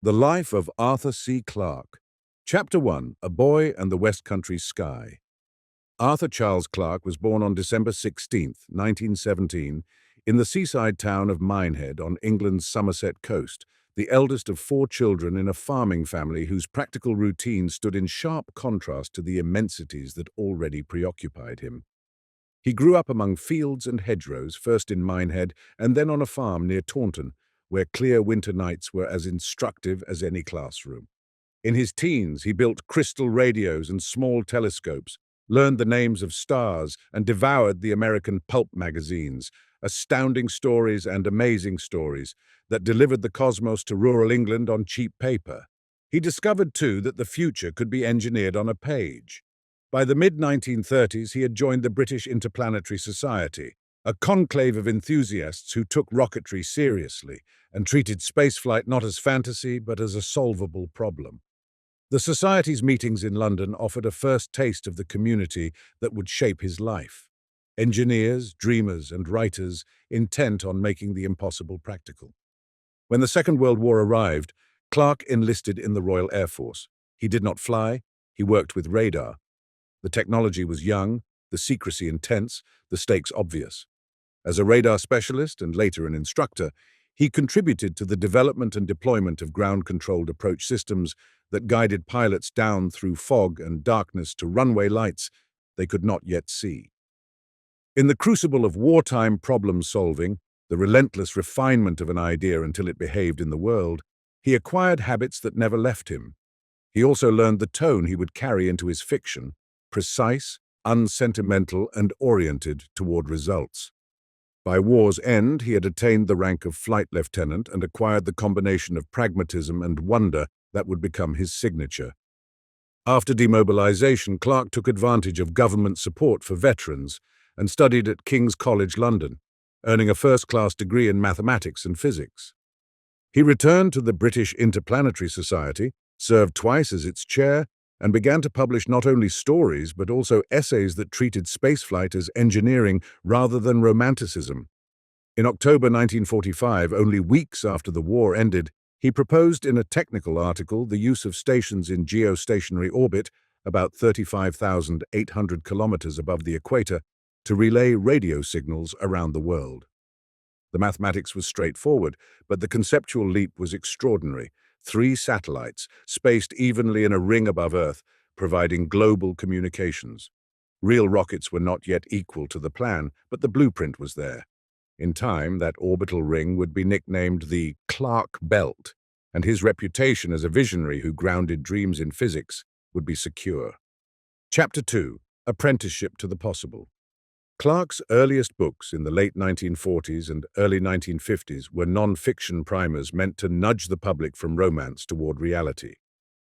The Life of Arthur C. Clarke. Chapter 1. A Boy and the West Country Sky. Arthur Charles Clarke was born on December 16th, 1917, in the seaside town of Minehead on England's Somerset coast, the eldest of 4 children in a farming family whose practical routine stood in sharp contrast to the immensities that already preoccupied him. He grew up among fields and hedgerows, first in Minehead and then on a farm near Taunton, where clear winter nights were as instructive as any classroom. In his teens, he built crystal radios and small telescopes, learned the names of stars, and devoured the American pulp magazines, astounding stories and amazing stories that delivered the cosmos to rural England on cheap paper. He discovered, too, that the future could be engineered on a page. By the mid-1930s, he had joined the British Interplanetary Society, a conclave of enthusiasts who took rocketry seriously and treated spaceflight not as fantasy but as a solvable problem. The Society's meetings in London offered a first taste of the community that would shape his life. Engineers, dreamers, and writers intent on making the impossible practical. When the Second World War arrived, Clarke enlisted in the Royal Air Force. He did not fly, he worked with radar. The technology was young, the secrecy intense, the stakes obvious. As a radar specialist and later an instructor, he contributed to the development and deployment of ground-controlled approach systems that guided pilots down through fog and darkness to runway lights they could not yet see. In the crucible of wartime problem-solving, the relentless refinement of an idea until it behaved in the world, he acquired habits that never left him. He also learned the tone he would carry into his fiction, precise, unsentimental, and oriented toward results. By war's end, he had attained the rank of flight lieutenant and acquired the combination of pragmatism and wonder that would become his signature. After demobilization, Clarke took advantage of government support for veterans and studied at King's College London, earning a first-class degree in mathematics and physics. He returned to the British Interplanetary Society, served twice as its chair, and began to publish not only stories but also essays that treated spaceflight as engineering rather than romanticism. In October 1945, only weeks after the war ended, he proposed in a technical article the use of stations in geostationary orbit, about 35,800 kilometers above the equator, to relay radio signals around the world. The mathematics was straightforward, but the conceptual leap was extraordinary. 3 satellites, spaced evenly in a ring above Earth, providing global communications. Real rockets were not yet equal to the plan, but the blueprint was there. In time, that orbital ring would be nicknamed the Clarke Belt, and his reputation as a visionary who grounded dreams in physics would be secure. Chapter 2. Apprenticeship to the Possible. Clarke's earliest books in the late 1940s and early 1950s were non-fiction primers meant to nudge the public from romance toward reality.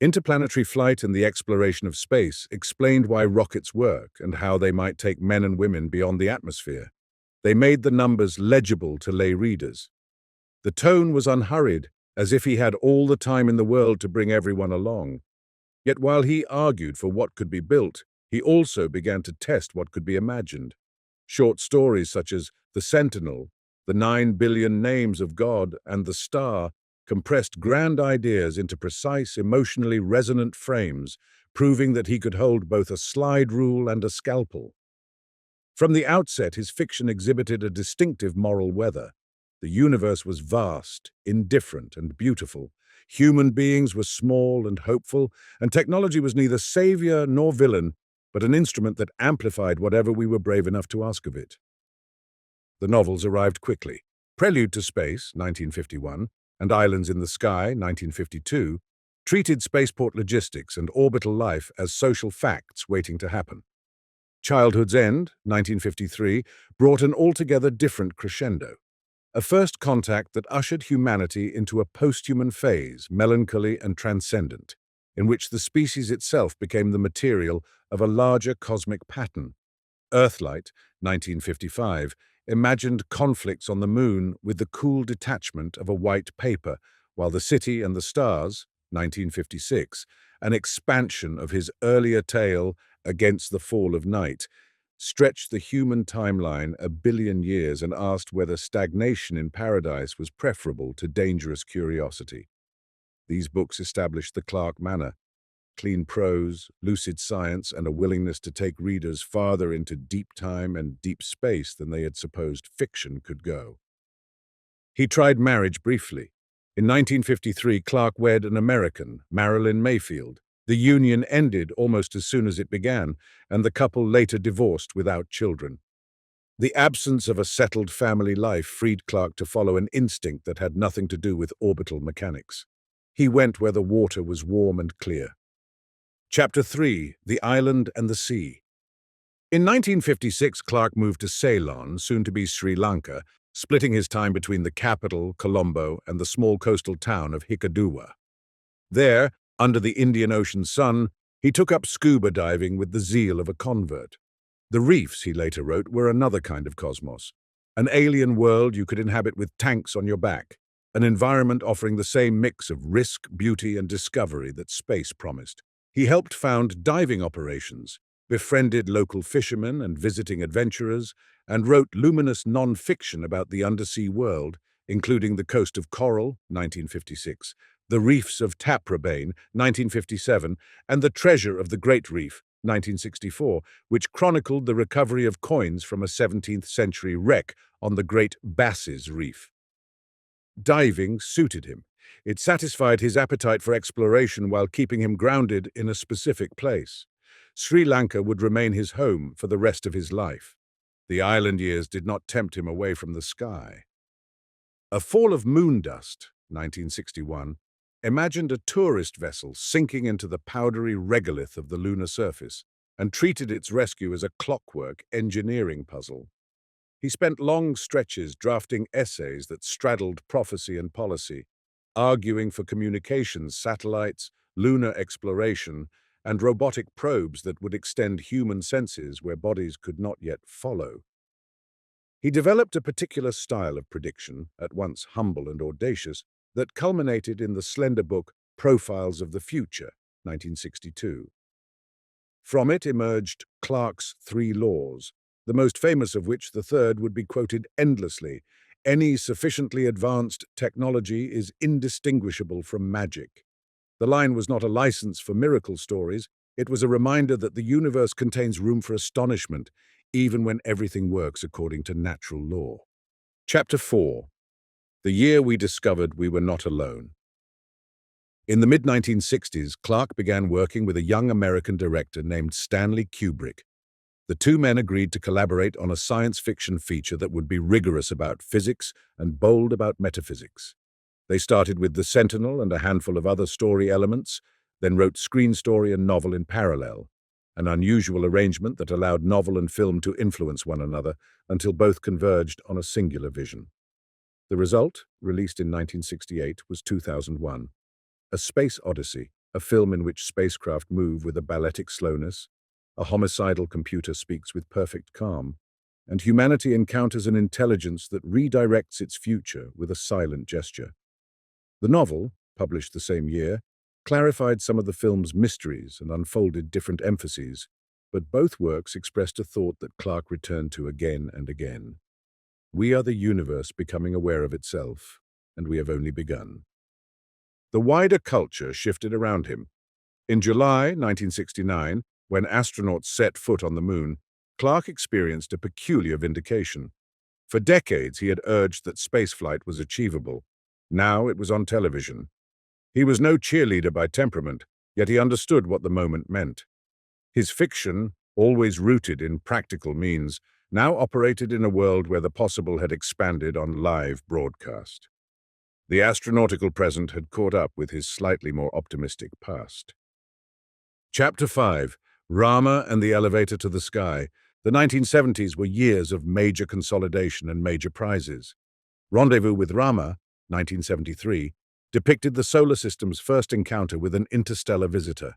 Interplanetary flight and the exploration of space explained why rockets work and how they might take men and women beyond the atmosphere. They made the numbers legible to lay readers. The tone was unhurried, as if he had all the time in the world to bring everyone along. Yet while he argued for what could be built, he also began to test what could be imagined. Short stories such as The Sentinel, The 9 Billion Names of God, and The Star compressed grand ideas into precise, emotionally resonant frames, proving that he could hold both a slide rule and a scalpel. From the outset, his fiction exhibited a distinctive moral weather. The universe was vast, indifferent, and beautiful. Human beings were small and hopeful, and technology was neither savior nor villain, but an instrument that amplified whatever we were brave enough to ask of it. The novels arrived quickly. Prelude to Space, 1951, and Islands in the Sky, 1952, treated spaceport logistics and orbital life as social facts waiting to happen. Childhood's End, 1953, brought an altogether different crescendo. A first contact that ushered humanity into a post-human phase, melancholy and transcendent, in which the species itself became the material of a larger cosmic pattern. Earthlight, 1955, imagined conflicts on the moon with the cool detachment of a white paper, while The City and the Stars, 1956, an expansion of his earlier tale Against the Fall of Night, stretched the human timeline 1 billion years and asked whether stagnation in paradise was preferable to dangerous curiosity. These books established the Clarke manner: clean prose, lucid science, and a willingness to take readers farther into deep time and deep space than they had supposed fiction could go. He tried marriage briefly. In 1953, Clarke wed an American, Marilyn Mayfield. The union ended almost as soon as it began, and the couple later divorced without children. The absence of a settled family life freed Clarke to follow an instinct that had nothing to do with orbital mechanics. He went where the water was warm and clear. Chapter 3: The Island and the Sea. In 1956, Clarke moved to Ceylon, soon to be Sri Lanka, splitting his time between the capital, Colombo, and the small coastal town of Hikaduwa. There, under the Indian Ocean sun, he took up scuba diving with the zeal of a convert. The reefs, he later wrote, were another kind of cosmos, an alien world you could inhabit with tanks on your back, an environment offering the same mix of risk, beauty, and discovery that space promised. He helped found diving operations, befriended local fishermen and visiting adventurers, and wrote luminous non-fiction about the undersea world, including The Coast of Coral, 1956, The Reefs of Taprobane, 1957, and The Treasure of the Great Reef, 1964, which chronicled the recovery of coins from a 17th-century wreck on the Great Bass's Reef. Diving suited him. It satisfied his appetite for exploration while keeping him grounded in a specific place. Sri Lanka would remain his home for the rest of his life. The island years did not tempt him away from the sky. A Fall of Moon Dust, 1961, imagined a tourist vessel sinking into the powdery regolith of the lunar surface and treated its rescue as a clockwork engineering puzzle. He spent long stretches drafting essays that straddled prophecy and policy, arguing for communications satellites, lunar exploration, and robotic probes that would extend human senses where bodies could not yet follow. He developed a particular style of prediction, at once humble and audacious, that culminated in the slender book Profiles of the Future, 1962. From it emerged Clarke's 3 laws, the most famous of which, the third, would be quoted endlessly: any sufficiently advanced technology is indistinguishable from magic. The line was not a license for miracle stories, it was a reminder that the universe contains room for astonishment, even when everything works according to natural law. Chapter 4: The Year We Discovered We Were Not Alone. In the mid-1960s, Clarke began working with a young American director named Stanley Kubrick. The two men agreed to collaborate on a science fiction feature that would be rigorous about physics and bold about metaphysics. They started with The Sentinel and a handful of other story elements, then wrote screen story and novel in parallel, an unusual arrangement that allowed novel and film to influence one another until both converged on a singular vision. The result, released in 1968, was 2001, A Space Odyssey, a film in which spacecraft move with a balletic slowness, a homicidal computer speaks with perfect calm, and humanity encounters an intelligence that redirects its future with a silent gesture. The novel, published the same year, clarified some of the film's mysteries and unfolded different emphases, but both works expressed a thought that Clarke returned to again and again. We are the universe becoming aware of itself, and we have only begun. The wider culture shifted around him. In July 1969, when astronauts set foot on the moon, Clarke experienced a peculiar vindication. For decades, he had urged that spaceflight was achievable. Now it was on television. He was no cheerleader by temperament, yet he understood what the moment meant. His fiction, always rooted in practical means, now operated in a world where the possible had expanded on live broadcast. The astronautical present had caught up with his slightly more optimistic past. Chapter 5: Rama and the Elevator to the Sky. The 1970s were years of major consolidation and major prizes. Rendezvous with Rama, 1973, depicted the solar system's first encounter with an interstellar visitor,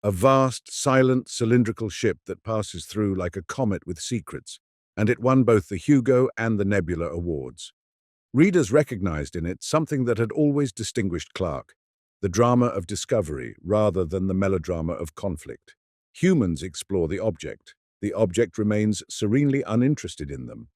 a vast, silent, cylindrical ship that passes through like a comet with secrets, and it won both the Hugo and the Nebula Awards. Readers recognized in it something that had always distinguished Clarke: the drama of discovery rather than the melodrama of conflict. Humans explore the object remains serenely uninterested in them.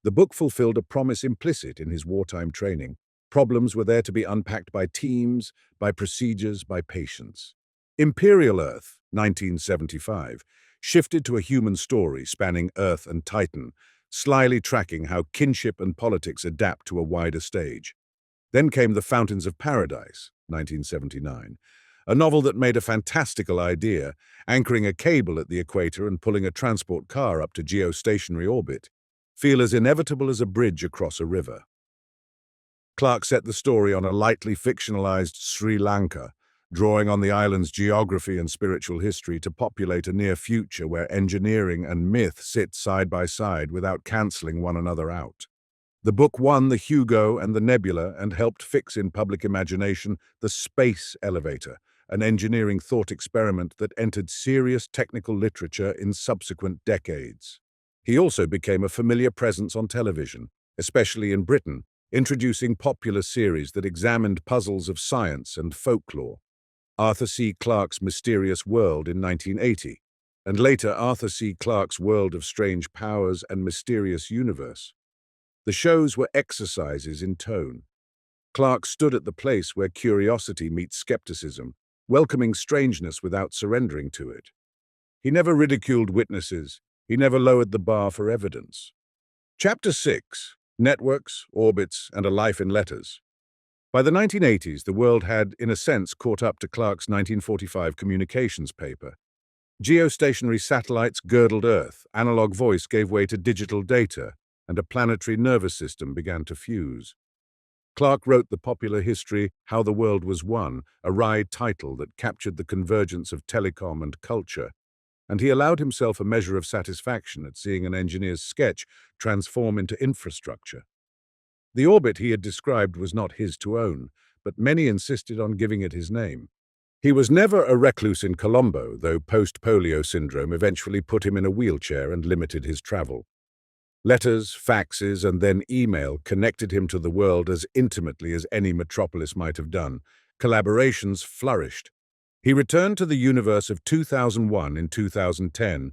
The book fulfilled a promise implicit in his wartime training: Problems were there to be unpacked by teams, by procedures, by patience. Imperial Earth, 1975, shifted to a human story spanning Earth and Titan, slyly tracking how kinship and politics adapt to a wider stage. Then came The Fountains of Paradise, 1979, a novel that made a fantastical idea, anchoring a cable at the equator and pulling a transport car up to geostationary orbit, feel as inevitable as a bridge across a river. Clarke set the story on a lightly fictionalized Sri Lanka, drawing on the island's geography and spiritual history to populate a near future where engineering and myth sit side by side without cancelling one another out. The book won the Hugo and the Nebula and helped fix in public imagination the space elevator, an engineering thought experiment that entered serious technical literature in subsequent decades. He also became a familiar presence on television, especially in Britain, introducing popular series that examined puzzles of science and folklore. Arthur C. Clarke's Mysterious World in 1980, and later Arthur C. Clarke's World of Strange Powers and Mysterious Universe. The shows were exercises in tone. Clarke stood at the place where curiosity meets skepticism, welcoming strangeness without surrendering to it. He never ridiculed witnesses. He never lowered the bar for evidence. Chapter 6. Networks, Orbits, and a Life in Letters. By the 1980s, the world had, in a sense, caught up to Clarke's 1945 communications paper. Geostationary satellites girdled Earth, analog voice gave way to digital data, and a planetary nervous system began to fuse. Clarke wrote the popular history How the World Was Won, a wry title that captured the convergence of telecom and culture, and he allowed himself a measure of satisfaction at seeing an engineer's sketch transform into infrastructure. The orbit he had described was not his to own, but many insisted on giving it his name. He was never a recluse in Colombo, though post-polio syndrome eventually put him in a wheelchair and limited his travel. Letters, faxes, and then email connected him to the world as intimately as any metropolis might have done. Collaborations flourished. He returned to the universe of 2001 in 2010,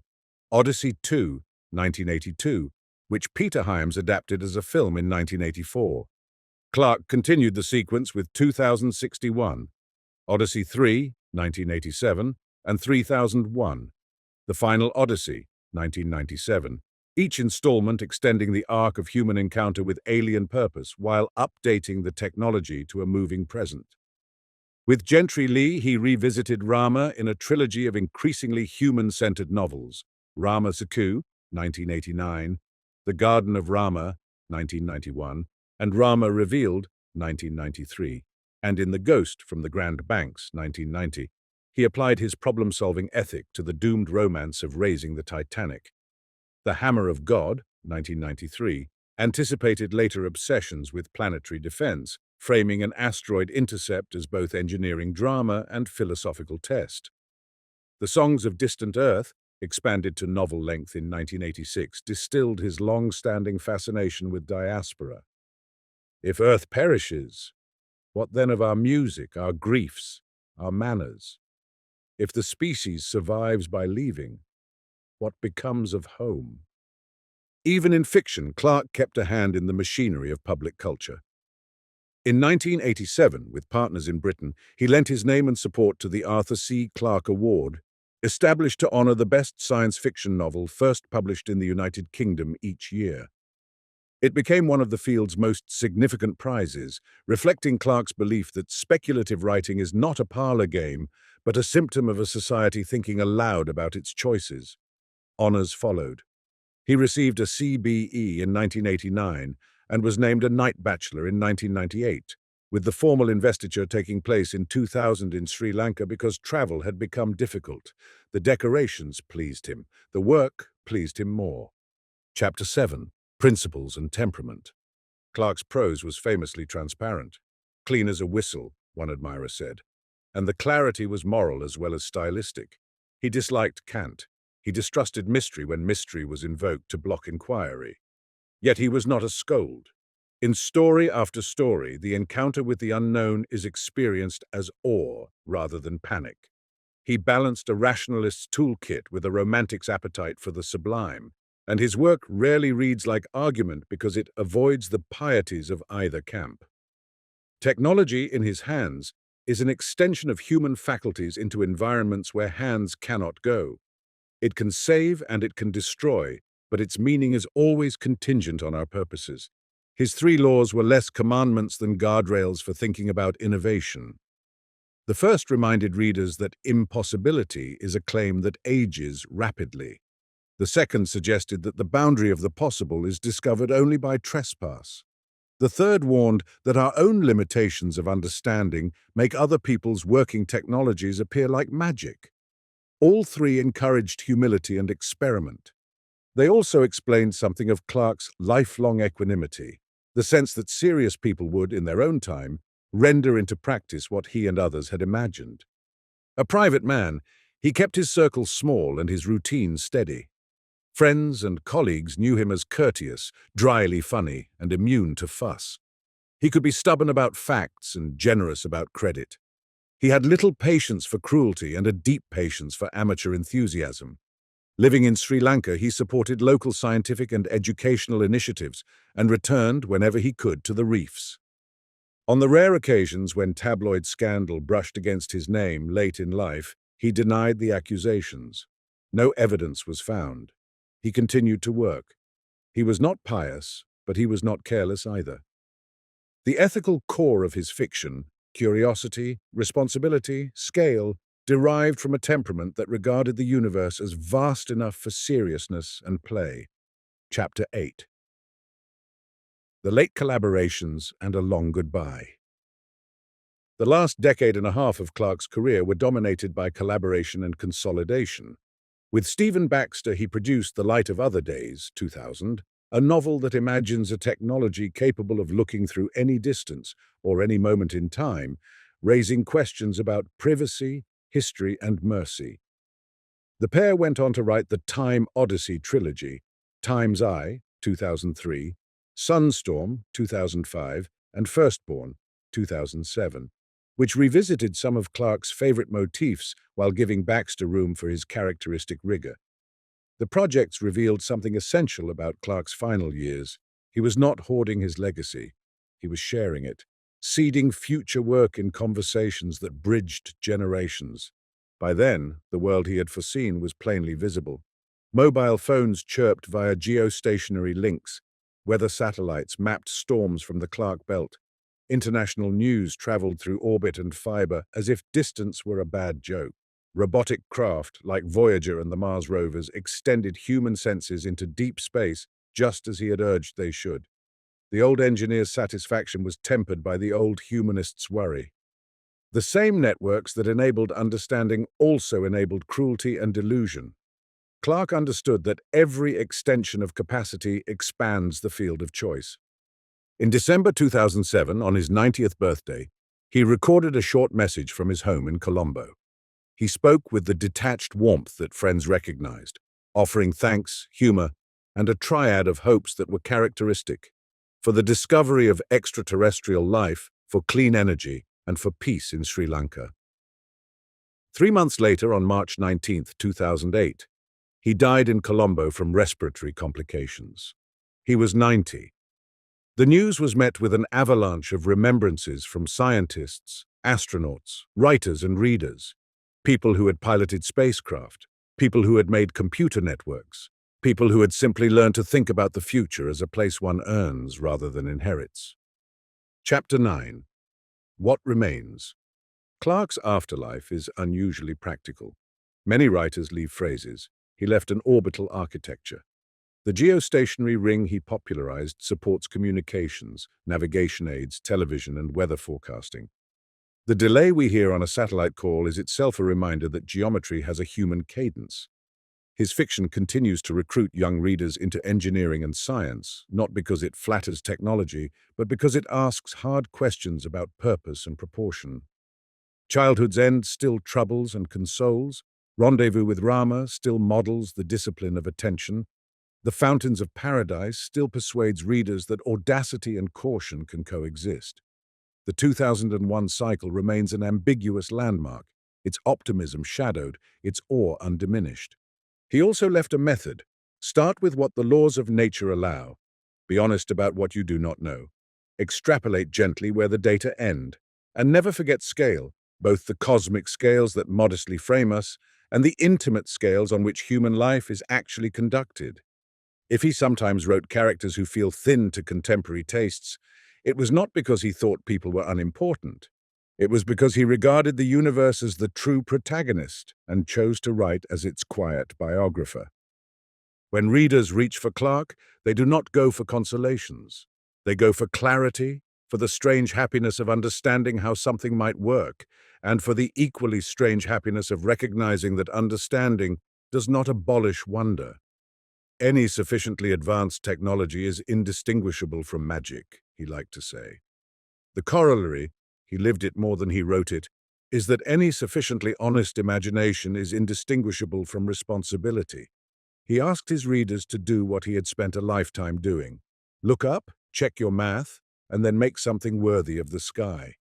Odyssey 2, 1982, which Peter Hyams adapted as a film in 1984. Clarke continued the sequence with 2061, Odyssey 3, 1987, and 3001, The Final Odyssey, 1997, each installment extending the arc of human encounter with alien purpose while updating the technology to a moving present. With Gentry Lee, he revisited Rama in a trilogy of increasingly human-centered novels, Rama Saku, 1989, The Garden of Rama, 1991, and Rama Revealed, 1993, and in The Ghost from the Grand Banks, 1990, he applied his problem-solving ethic to the doomed romance of raising the Titanic. The Hammer of God, 1993, anticipated later obsessions with planetary defense, framing an asteroid intercept as both engineering drama and philosophical test. The Songs of Distant Earth, expanded to novel length in 1986, distilled his long-standing fascination with diaspora. If Earth perishes, what then of our music, our griefs, our manners? If the species survives by leaving, what becomes of home? Even in fiction, Clarke kept a hand in the machinery of public culture. In 1987, with partners in Britain, he lent his name and support to the Arthur C. Clarke Award, established to honor the best science fiction novel first published in the United Kingdom each year. It became one of the field's most significant prizes, reflecting Clarke's belief that speculative writing is not a parlor game, but a symptom of a society thinking aloud about its choices. Honors followed. He received a CBE in 1989 and was named a Knight Bachelor in 1998, with the formal investiture taking place in 2000 in Sri Lanka because travel had become difficult. The decorations pleased him. The work pleased him more. Chapter 7. Principles and Temperament. Clarke's prose was famously transparent. Clean as a whistle, one admirer said. And the clarity was moral as well as stylistic. He disliked cant. He distrusted mystery when mystery was invoked to block inquiry. Yet he was not a scold. In story after story, the encounter with the unknown is experienced as awe rather than panic. He balanced a rationalist's toolkit with a romantic's appetite for the sublime, and his work rarely reads like argument because it avoids the pieties of either camp. Technology in his hands is an extension of human faculties into environments where hands cannot go. It can save and it can destroy, but its meaning is always contingent on our purposes. His three laws were less commandments than guardrails for thinking about innovation. The first reminded readers that impossibility is a claim that ages rapidly. The second suggested that the boundary of the possible is discovered only by trespass. The third warned that our own limitations of understanding make other people's working technologies appear like magic. All three encouraged humility and experiment. They also explained something of Clarke's lifelong equanimity, the sense that serious people would, in their own time, render into practice what he and others had imagined. A private man, he kept his circle small and his routine steady. Friends and colleagues knew him as courteous, dryly funny, and immune to fuss. He could be stubborn about facts and generous about credit. He had little patience for cruelty and a deep patience for amateur enthusiasm. Living in Sri Lanka, he supported local scientific and educational initiatives and returned whenever he could to the reefs. On the rare occasions when tabloid scandal brushed against his name late in life, he denied the accusations. No evidence was found. He continued to work. He was not pious, but he was not careless either. The ethical core of his fiction, curiosity, responsibility, scale, derived from a temperament that regarded the universe as vast enough for seriousness and play. Chapter 8. The Late Collaborations and a Long Goodbye. The last decade and a half of Clarke's career were dominated by collaboration and consolidation. With Stephen Baxter, he produced The Light of Other Days, 2000, a novel that imagines a technology capable of looking through any distance or any moment in time, raising questions about privacy, history, and mercy. The pair went on to write the Time Odyssey trilogy, Time's Eye, 2003, Sunstorm, 2005, and Firstborn, 2007, which revisited some of Clarke's favorite motifs while giving Baxter room for his characteristic rigor. The projects revealed something essential about Clarke's final years. He was not hoarding his legacy. He was sharing it, seeding future work in conversations that bridged generations. By then, the world he had foreseen was plainly visible. Mobile phones chirped via geostationary links. Weather satellites mapped storms from the Clarke Belt. International news traveled through orbit and fiber as if distance were a bad joke. Robotic craft, like Voyager and the Mars rovers, extended human senses into deep space just as he had urged they should. The old engineer's satisfaction was tempered by the old humanist's worry. The same networks that enabled understanding also enabled cruelty and delusion. Clarke understood that every extension of capacity expands the field of choice. In December 2007, on his 90th birthday, he recorded a short message from his home in Colombo. He spoke with the detached warmth that friends recognized, offering thanks, humor, and a triad of hopes that were characteristic: for the discovery of extraterrestrial life, for clean energy, and for peace in Sri Lanka. 3 months later, on March 19, 2008, he died in Colombo from respiratory complications. He was 90. The news was met with an avalanche of remembrances from scientists, astronauts, writers, and readers. People who had piloted spacecraft, people who had made computer networks, people who had simply learned to think about the future as a place one earns rather than inherits. Chapter 9. What Remains. Clarke's afterlife is unusually practical. Many writers leave phrases. He left an orbital architecture. The geostationary ring he popularized supports communications, navigation aids, television, and weather forecasting. The delay we hear on a satellite call is itself a reminder that geometry has a human cadence. His fiction continues to recruit young readers into engineering and science, not because it flatters technology, but because it asks hard questions about purpose and proportion. Childhood's End still troubles and consoles. Rendezvous with Rama still models the discipline of attention. The Fountains of Paradise still persuades readers that audacity and caution can coexist. The 2001 cycle remains an ambiguous landmark, its optimism shadowed, its awe undiminished. He also left a method. Start with what the laws of nature allow. Be honest about what you do not know. Extrapolate gently where the data end. And never forget scale, both the cosmic scales that modestly frame us and the intimate scales on which human life is actually conducted. If he sometimes wrote characters who feel thin to contemporary tastes, it was not because he thought people were unimportant. It was because he regarded the universe as the true protagonist and chose to write as its quiet biographer. When readers reach for Clarke, they do not go for consolations. They go for clarity, for the strange happiness of understanding how something might work, and for the equally strange happiness of recognizing that understanding does not abolish wonder. Any sufficiently advanced technology is indistinguishable from magic, he liked to say. The corollary, he lived it more than he wrote it, is that any sufficiently honest imagination is indistinguishable from responsibility. He asked his readers to do what he had spent a lifetime doing. Look up, check your math, and then make something worthy of the sky.